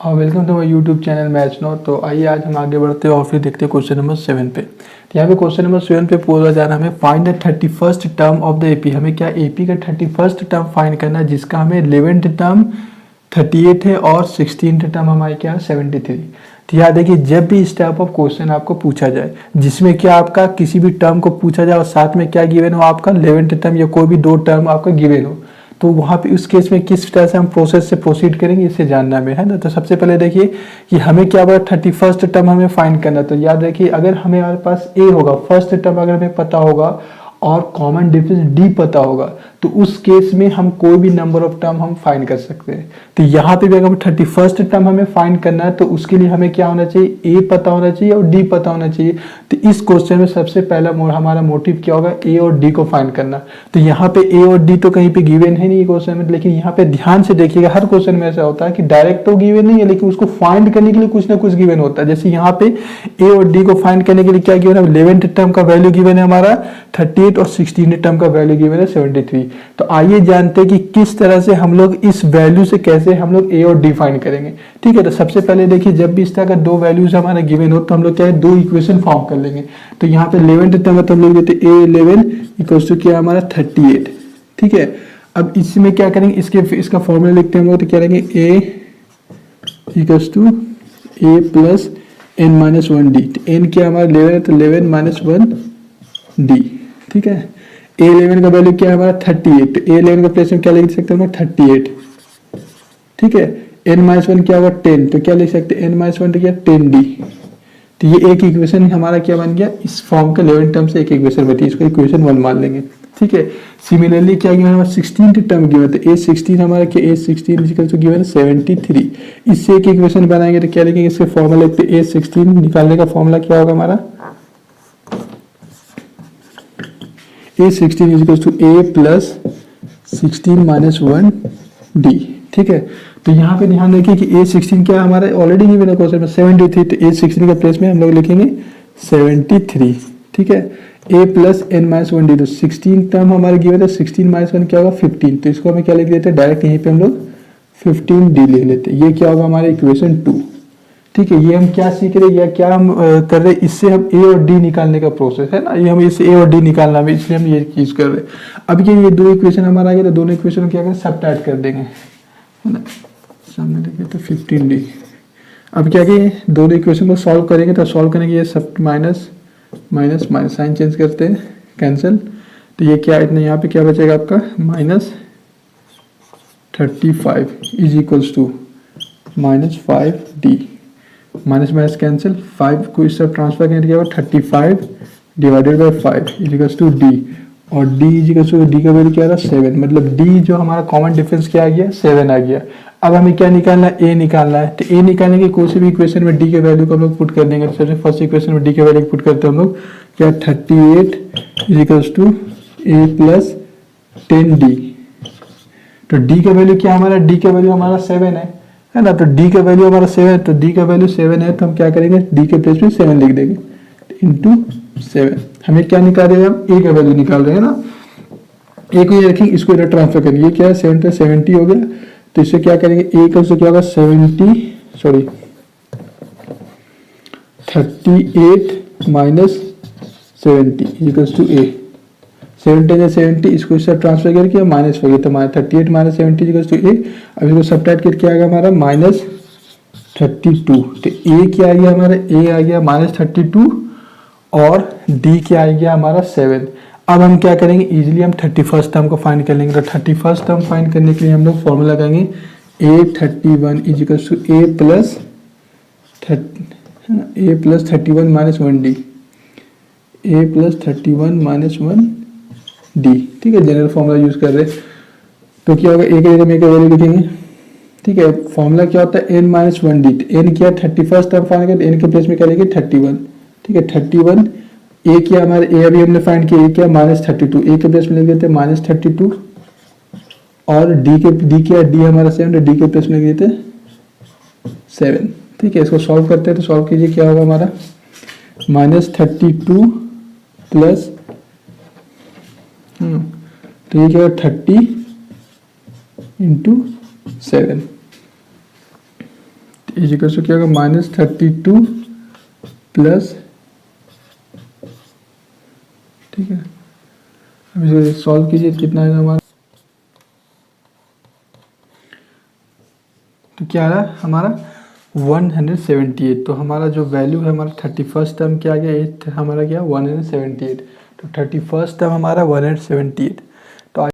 Welcome to my YouTube channel match no. तो आइए आज हम आगे बढ़ते हैं और फिर देखते हैं क्वेश्चन नंबर 7 पे। तो यहाँ पे क्वेश्चन नंबर 7 पे पूछा जा रहा है हमें find the 31st term of the AP. हमें क्या एपी का 31st टर्म फाइंड करना है, जिसका हमें 11th टर्म 38 है और 16th टर्म हमारे क्या 73। तो याद है कि जब भी इस टाइप ऑफ क्वेश्चन आपको पूछा जाए जिसमें क्या आपका किसी भी टर्म को पूछा जाए और साथ में क्या गिवन हो, आपका 11th टर्म या कोई भी दो टर्म आपका गिवन हो, तो वहाँ पे उस केस में किस तरह से हम प्रोसेस से प्रोसीड करेंगे इसे जानना है ना। तो सबसे पहले देखिए कि हमें क्या बोला 31st टर्म हमें फाइंड करना। तो याद रखिए अगर हमारे पास ए होगा, फर्स्ट टर्म अगर हमें पता होगा और कॉमन डिफरेंस डी पता होगा, तो उस केस में हम कोई भी नंबर ऑफ टर्म हम फाइंड कर सकते हैं। तो यहाँ पे भी अगर 31st टर्म हमें फाइंड करना है तो उसके लिए हमें क्या होना चाहिए, ए पता होना चाहिए और डी पता होना चाहिए। तो इस क्वेश्चन में सबसे पहला हमारा मोटिव क्या होगा, ए और डी को फाइंड करना। तो यहाँ पे ए और डी तो कहीं पे गिवन है नहीं क्वेश्चन में, लेकिन यहाँ पे ध्यान से देखिएगा हर क्वेश्चन में ऐसा होता है कि डायरेक्ट तो गिवन नहीं है लेकिन उसको फाइंड करने के लिए कुछ ना कुछ गिवन होता है। जैसे यहाँ पे ए और डी को फाइंड करने के लिए क्या गिवन है, 11th टर्म का वैल्यू गिवन है हमारा 38 और 16th टर्म का वैल्यू गिवन है 73। तो आइए जानते हैं कि किस तरह से हम लोग इस वैल्यू से कैसे हम लोग ए और डी फाइंड करेंगे। ठीक है, तो सबसे पहले देखिए जब भी इस तरह का दो वैल्यूज हमारा गिवन हो तो हम लोग क्या है, दो इक्वेशन फॉर्म कर लेंगे। तो यहाँ पे 11th टर्म तो हम लोग देते A11 इक्वल्स टू क्या हमारा 38। ठीक है, अब इसमें क्या करेंगे, इसका फॉर्मूला लिखते हैं हम लोग। तो क्या करेंगे A equals to A plus n minus 1d। n क्या हमारा 11 है तो 11 माइनस 1d। ठीक है, A11 का वैल्यू क्या है हमारा 38। तो A11 का प्लेस में क्या लिख सकते हैं हम 38। ठीक है, n माइनस 1 क्या होगा 10। तो क्या लिख सकते हैं n माइनस 1 तो क्या 10d। तो ये एक इक्वेशन हमारा क्या बन गया, इस फॉर्म का 11 टर्म से एक इक्वेशन बनी, इसको इक्वेशन 1 मान लेंगे। ठीक है, सिमिलरली क्या गिवन हमारा 16th टर्म गिवन, तो A16 हमारा क्या A16 इक्वल टू गिवन 73। इससे एक इक्वेशन बनाएंगे तो क्या लिखेंगे, इसके फॉर्मूला लिखते हैं A16 निकालने का फॉर्मूला क्या होगा हमारा A16 equal to A plus 16 minus 1d। ठीक है, तो यहाँ पे ध्यान रखिए कि A16 क्या हमारा ऑलरेडी गिवन है क्वेश्चन में 73। तो A16 के प्लेस में हम लोग लिखेंगे 73। ठीक है, A plus n minus 1d। तो 16 टर्म हमारे गिवन है, 16 माइनस 1 क्या होगा 15। तो इसको हमें क्या लिख देते हैं, डायरेक्ट यहीं पे हम लोग 15d लिख लेते हैं। ये क्या होगा हमारा इक्वेशन 2। ठीक है, ये हम क्या सीख रहे हैं या क्या हम कर रहे हैं, इससे हम ए और डी निकालने का प्रोसेस है ना, ये हम इससे ए और डी निकालना है, इसलिए हम ये चीज कर रहे हैं। अब ये दो इक्वेशन हमारा आ गया, तो दोनों इक्वेशन क्या करें, सबट्रैक्ट कर देंगे, है ना। सामने लिखे तो 15d। अब क्या कि दोनों इक्वेशन को सॉल्व करेंगे, तो सॉल्व करेंगे ये सब minus minus minus sign change करते हैं, कैंसिल। तो ये क्या इतना यहाँ पे क्या बचेगा आपका minus 35 is equals to minus 5d। Minus minus cancel, 5 को इस तरफ ट्रांसफर करने के बाद 35 divided by 5 is equals to d। और d is equals to d का वैल्यू क्या रहा 7, मतलब d जो हमारा कॉमन डिफरेंस क्या आ गया 7 आ गया। अब हमें क्या निकालना है, a निकालना है। तो a निकालने की कोई भी इक्वेशन में d के वैल्यू को हम लोग पुट कर देंगे। तो सबसे फर्स्ट इक्वेशन में d के वैल्यू पुट करते हैं हम लोग, क्या 38 is equals to a plus 10d। तो d का वैल्यू क्या हमारा, d का वैल्यू हमारा 7 है ना। तो d का वैल्यू हमारा 7, तो d का वैल्यू 7 है, तो हम क्या करेंगे d के प्लेस में 7 लिख देंगे इंटू 7। हमें क्या निकाल रहे हैं, हम a का वैल्यू निकाल रहे हैं ना। a को ये रखेंगे, इसको इधर ट्रांसफर करेंगे, ये क्या है 7 पे 70 हो गया। तो इससे क्या करेंगे, a का क्या होगा 38 माइनस 70 इक्वल्स टू a। 70 इसको इससे ट्रांसफर करके माइनस हो गया, तो 38 माइनस 70 इक्वल्स टू a। अब इसको सबट्रैक्ट करके आ गया हमारा माइनस 32। तो a क्या आ गया हमारा, a आ गया माइनस 32 और d क्या आ गया हमारा 7। अब हम क्या करेंगे, इजीली हम 31st टर्म को फाइंड कर लेंगे। तो 31st टर्म फाइंड करने के लिए हम लोग फॉर्मूला लगाएंगे A31 is equals to A plus 31 minus 1d। A plus 31 minus 1d। ठीक है, जनरल फॉर्मूला यूज कर रहे हैं। तो क्या होगा, a के जगह में का वैल्यू लिखेंगे। ठीक है, फॉर्मूला क्या होता है n माइनस 1d। n क्या 31st टर्म फाइंड करें, n के प्लेस में क्या लिखेंगे 31। ठीक है, 31 a क्या हमारे a अभी हमने फाइंड किया, a क्या माइनस 32, a के प्लेस में लिख देते हैं माइनस 32 और d क्या d हमारा 7, तो d के प्लेस में लिख देते 7। ठीक है, इसको सॉल्व करते हैं। तो सॉल्व कीजिए, क्या होगा हमारा माइनस 32 प्लस तो ये क्या 30 इंटू 7। इजिकल से क्या होगा -32 प्लस, ठीक है। अब इसे सॉल्व कीजिए कितना आएगा हमारा, तो क्या आ रहा है हमारा 178। तो हमारा जो वैल्यू है हमारा 31st टर्म क्या आ गया, हमारा क्या 178। तो 31st टर्म हमारा 178।